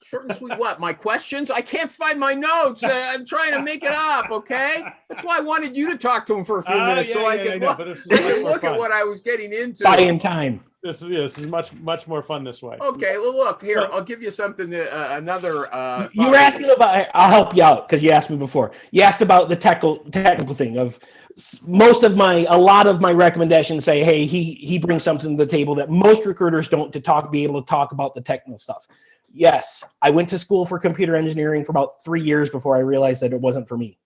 Short and sweet what? My questions? I can't find my notes. I'm trying to make it up, okay? That's why I wanted you to talk to him for a few minutes so I could look, but this is much more look at fun. what I was getting into. Buying time. This is much more fun this way. Okay, well, look, here, I'll give you something, another. You were asking about, I'll help you out because you asked me before. You asked about the technical thing of a lot of my recommendations say, hey, he brings something to the table that most recruiters don't be able to talk about the technical stuff. Yes, I went to school for computer engineering for about 3 years before I realized that it wasn't for me.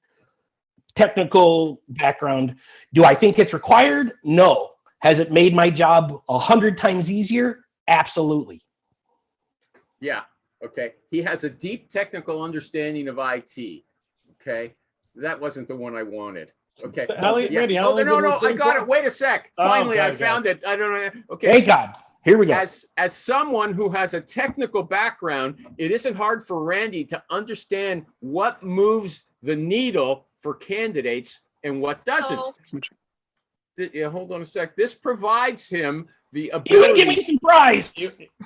Technical background. Do I think it's required? No. Has it made my job 100 times easier? Absolutely. Yeah, okay. He has a deep technical understanding of IT, okay? That wasn't the one I wanted. Okay. Randy, how long have you No, been I got for? it. Wait a sec. Oh, Finally, I okay, found it. I don't know. Okay. Thank God. Here we go. As someone who has a technical background, it isn't hard for Randy to understand what moves the needle for candidates and what doesn't. Yeah, hold on a sec. This provides him the You give me ability. some prize.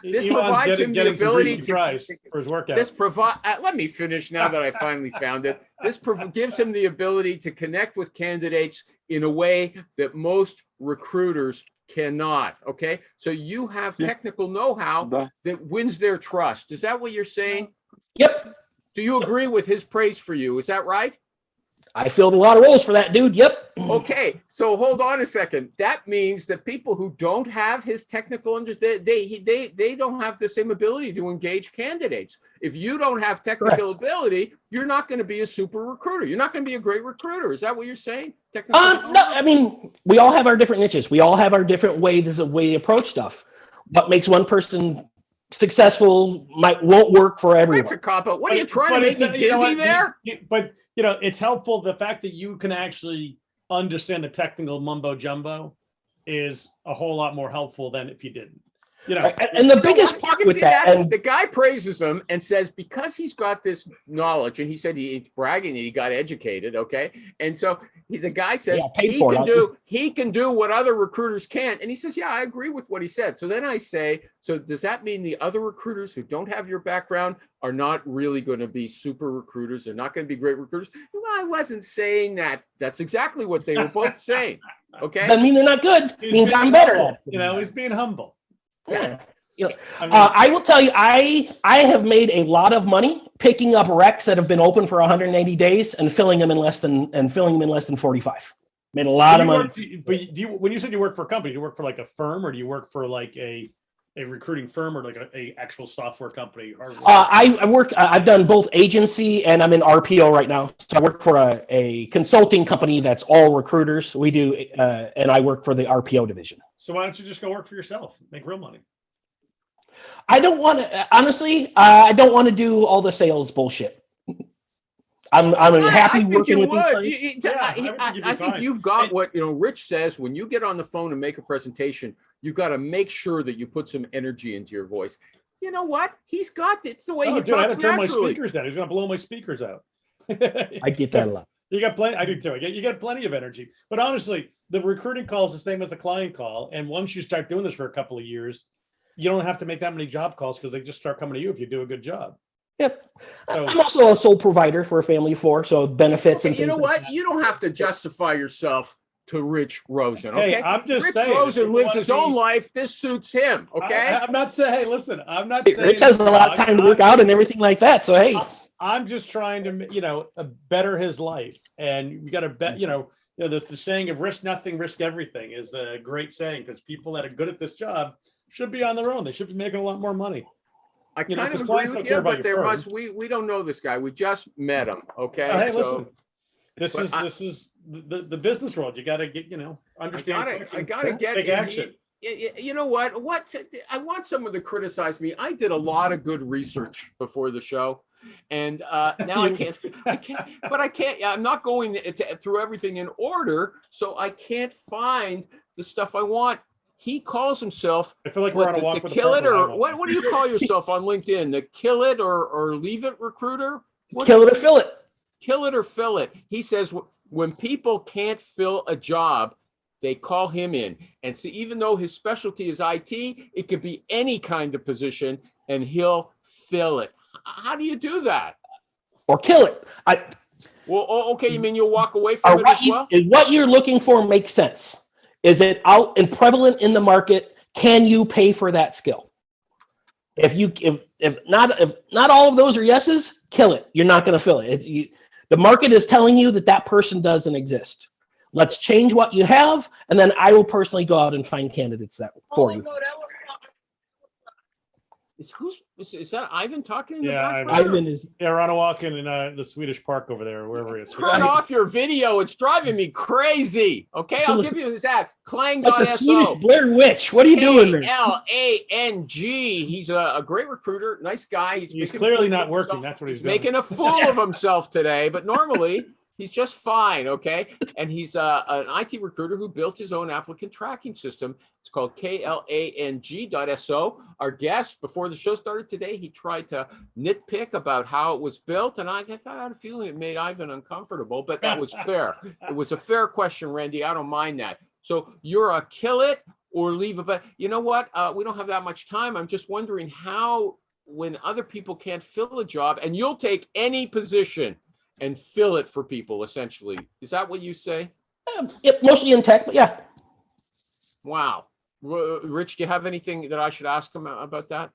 This provides him the ability to prize for his workout. let me finish now that I finally found it. This gives him the ability to connect with candidates in a way that most recruiters cannot. Okay, so you have technical know-how that wins their trust. Is that what you're saying? Yep. Do you agree with his praise for you? Is that right? I filled a lot of roles for that dude. Yep. Okay, so hold on a second. That means that people who don't have his technical understanding, they don't have the same ability to engage candidates. If you don't have technical ability, you're not going to be a super recruiter. You're not going to be a great recruiter. Is that what you're saying? No, I mean, we all have our different niches. We all have our different ways of way to approach stuff. What makes one person successful won't work for everyone. That's a cop-out. What are you trying to make me dizzy there? But it's helpful. The fact that you can actually understand the technical mumbo jumbo is a whole lot more helpful than if you didn't. And the biggest part with that, and the guy praises him and says because he's got this knowledge, and he said he's bragging that he got educated, okay? And so the guy says he can do what other recruiters can't, and he says, yeah, I agree with what he said. So then I say, so does that mean the other recruiters who don't have your background are not really going to be super recruiters? They're not going to be great recruiters? Well, I wasn't saying that. That's exactly what they were both saying. Okay. Doesn't mean they're not good. It means I'm better. He's being humble. Yeah. I will tell you, I have made a lot of money picking up recs that have been open for 180 days and filling them in less than 45. Made a lot of money. When you said you work for a company, do you work for like a firm, or do you work for like a recruiting firm, or like a actual software company? I work. I've done both agency and I'm in RPO right now. So I work for a consulting company that's all recruiters. We do, and I work for the RPO division. So why don't you just go work for yourself, make real money? I don't want to. Honestly, I don't want to do all the sales bullshit. I'm happy working with these. I think you've got what Rich says. When you get on the phone and make a presentation, you've got to make sure that you put some energy into your voice. You know what? He's got it. It's the way he talks I had to turn naturally. my speakers down. He's going to blow my speakers out. I get that a lot. You got plenty. I do too. You got plenty of energy. But honestly, the recruiting call is the same as the client call. And once you start doing this for a couple of years, you don't have to make that many job calls because they just start coming to you if you do a good job. Yep. So, I'm also a sole provider for a family of 4, so benefits and things. You know what? You don't have to justify yourself to Rich Rosen. Okay, hey, I'm just saying. Rich Rosen lives his own life. This suits him. Okay. I'm not saying. Hey, listen, I'm not saying. Rich has a lot of time to work out and everything like that. So hey, I'm just trying to better his life, and we got to bet. The saying of risk nothing, risk everything is a great saying because people that are good at this job should be on their own. They should be making a lot more money. I You know, kind of the agree clients with don't care you, about but your there firm. must, we don't know this guy. We just met him, okay? Hey, So listen, but I- this is the business world. You got to get, understand. I gotta get take action. You know what? I want someone to criticize me. I did a lot of good research before the show, and now I can't. But I can't. I'm not going through everything in order, so I can't find the stuff I want. He calls himself I feel like we're on a walk the with kill a it, partner. or what do you call yourself on LinkedIn? The kill it or leave it recruiter? Kill it or fill it. Kill it or fill it. He says when people can't fill a job, they call him in. And see, even though his specialty is IT, it could be any kind of position and he'll fill it. How do you do that? Or kill it. Well, okay, you mean you'll walk away from it as well? What you're looking for makes sense. Is it out and prevalent in the market? Can you pay for that skill? If not all of those are yeses, kill it. You're not going to fill it. The market is telling you that person doesn't exist. Let's change what you have, and then I will personally go out and find candidates for you. Is that Ivan talking in the Yeah, background? Ivan is. Yeah, we're on a walk in the Swedish Park over there, wherever it is. Turn off your video. It's driving me crazy. Okay, I'll give you his ad. It's like the Clang.so. Swedish Blair Witch. What are you doing there? Lang. He's a great recruiter. Nice guy. He's clearly not working. That's what he's doing. making a fool of himself today, but normally he's just fine. Okay. And he's an IT recruiter who built his own applicant tracking system. It's called KLANG.so. Our guest before the show started today, he tried to nitpick about how it was built. And I guess I had a feeling it made Ivan uncomfortable, but that was fair. It was a fair question, Randy. I don't mind that. So you're a kill it or leave it. But you know what? We don't have that much time. I'm just wondering how, when other people can't fill a job and you'll take any position and fill it for people, essentially. Is that what you say? Yep, mostly in tech, but yeah. Wow. Rich, do you have anything that I should ask him about that?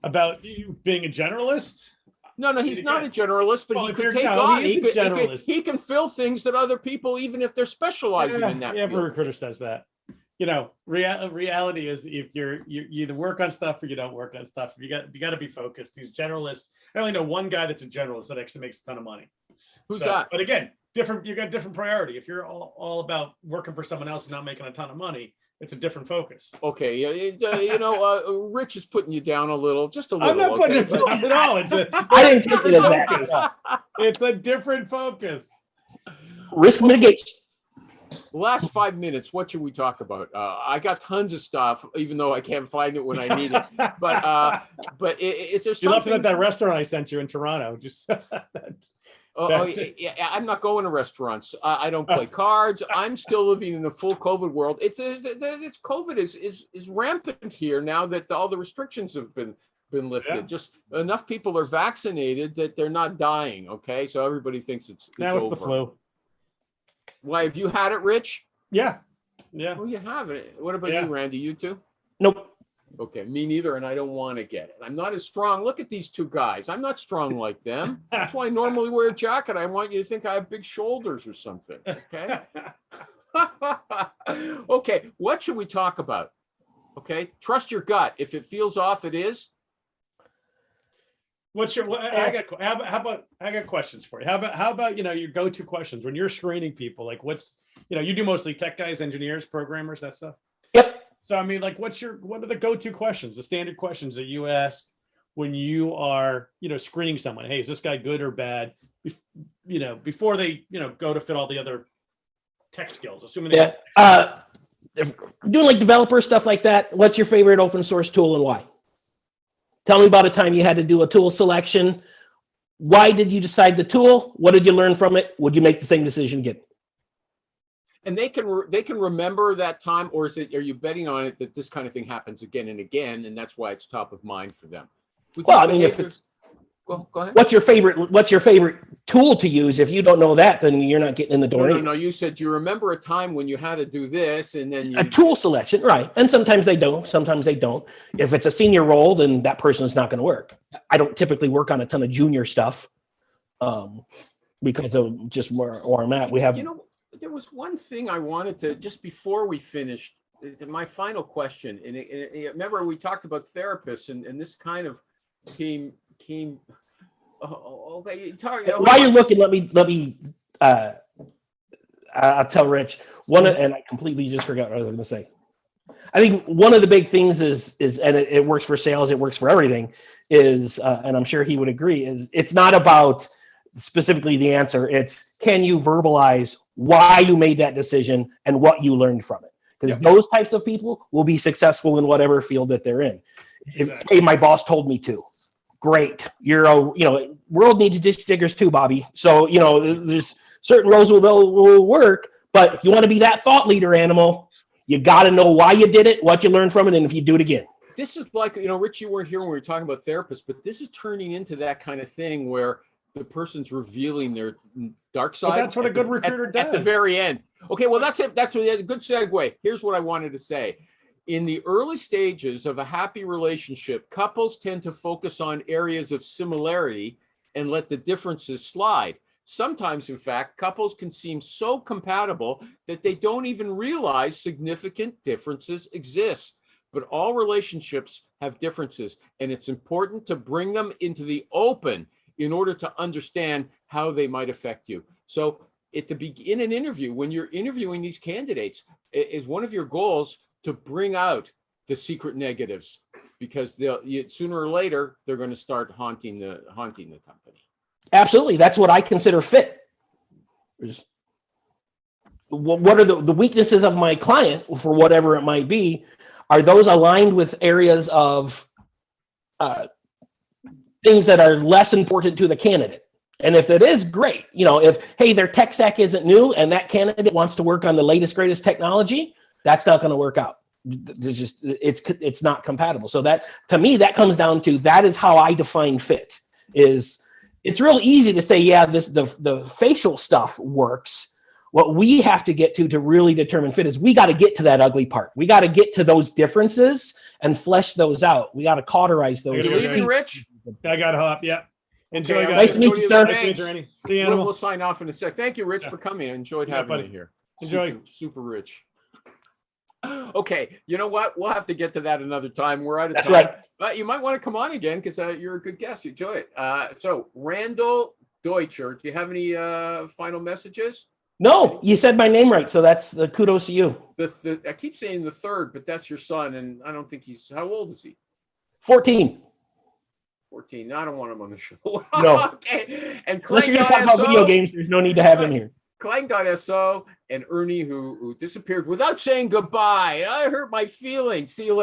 About you being a generalist? No, he's not a generalist, but Well, he if could you're- take no, on. he is a generalist. He can fill things that other people, even if they're specializing in that Every field. recruiter says that. Reality is if you either work on stuff or you don't work on stuff. You got to be focused. These generalists. I only know one guy that's a generalist that actually makes a ton of money. Who's that? But again, you got different priority. If you're all about working for someone else and not making a ton of money, it's a different focus. Okay, Rich is putting you down a little, just a little. I'm not putting okay? it down at all. I didn't take it as that. focus. It's a different focus. Risk mitigation. Last 5 minutes, what should we talk about? I got tons of stuff, even though I can't find it when I need it. But is there something? You left it at that restaurant I sent you in Toronto. Just yeah, I'm not going to restaurants. I don't play cards. I'm still living in a full COVID world. It's COVID is rampant here now that all the restrictions have been lifted. Yeah. Just enough people are vaccinated that they're not dying. Okay, so everybody thinks it's now it's over. the flu. Why, have you had it, Rich? Yeah. Oh, you haven't. What about Yeah. you, Randy? You too? Nope. Okay, me neither, and I don't want to get it. I'm not as strong. Look at these two guys. I'm not strong like them. That's why I normally wear a jacket. I want you to think I have big shoulders or something. Okay. Okay, what should we talk about? Okay, trust your gut. If it feels off, it is. I got questions for you. How about your go-to questions when you're screening people? Like you do mostly tech guys, engineers, programmers, that stuff. Yep. So I mean, like, what are the go-to questions, the standard questions that you ask when you are, screening someone? Hey, is this guy good or bad? Before they, go to fit all the other tech skills, assuming they if doing like developer stuff like that, what's your favorite open source tool and why? Tell me about a time you had to do a tool selection. Why did you decide the tool? What did you learn from it? Would you make the same decision again? And they can remember that time, or are you betting on it that this kind of thing happens again and again, and that's why it's top of mind for them? Well, I mean, if it's go ahead. What's your favorite tool to use? If you don't know that, then you're not getting in the door. No. You said you remember a time when you had to do this, and then a tool selection, right? And sometimes they don't. Sometimes they don't. If it's a senior role, then that person is not going to work. I don't typically work on a ton of junior stuff because of just where I'm at. We have. There was one thing I wanted to, just before we finished my final question, and remember we talked about therapists, and this kind of came. Okay, While you're looking, let me. I'll tell Rich and I completely just forgot what I was going to say. I think one of the big things is, and it works for sales, it works for everything. And I'm sure he would agree. Is it's not about specifically the answer. It's can you verbalize why you made that decision and what you learned from it? Because those types of people will be successful in whatever field that they're in. Hey, my boss told me to. Great. World needs ditch diggers too, Bobby. So, there's certain roles will work, but if you want to be that thought leader animal, you got to know why you did it, what you learned from it, and if you do it again. This is like, Rich, you weren't here when we were talking about therapists, but this is turning into that kind of thing where the person's revealing their dark side. Well, that's what a good recruiter does. At the very end. Okay, well, that's it. That's a good segue. Here's what I wanted to say. In the early stages of a happy relationship, couples tend to focus on areas of similarity and let the differences slide. Sometimes, in fact, couples can seem so compatible that they don't even realize significant differences exist. But all relationships have differences, and it's important to bring them into the open in order to understand how they might affect you. So in an interview, when you're interviewing these candidates, is one of your goals to bring out the secret negatives, because sooner or later they're going to start haunting the company. Absolutely, that's what I consider fit. What are the weaknesses of my client, for whatever it might be? Are those aligned with areas of things that are less important to the candidate? And if it is, great. If their tech stack isn't new and that candidate wants to work on the latest greatest technology, that's not going to work out. It's not compatible. So that, to me, that comes down to, that is how I define fit. It's real easy to say, the facial stuff works. What we have to get to really determine fit is we got to get to that ugly part. We got to get to those differences and flesh those out. We got to cauterize those. You leaving, Rich? I got to hop. Yeah. Enjoy, Okay, guys. Nice to meet you, sir. Thanks, Randy. See you, We'll sign off in a sec. Thank you, Rich, for coming. I enjoyed having you here. Enjoy. Super Rich. Okay, you know what? We'll have to get to that another time. We're out of That's time. right. But you might want to come on again because you're a good guest. You enjoy it. So, Randall Deutcher, do you have any final messages? No, you said my name right, so that's the kudos to you. I keep saying the third, but that's your son, and I don't think how old is he? 14. 14. No, I don't want him on the show. No. Okay. And Unless you're going to talk about video games, there's no need to have him here. Clang.so and Ernie, who disappeared without saying goodbye. I hurt my feelings. See you later.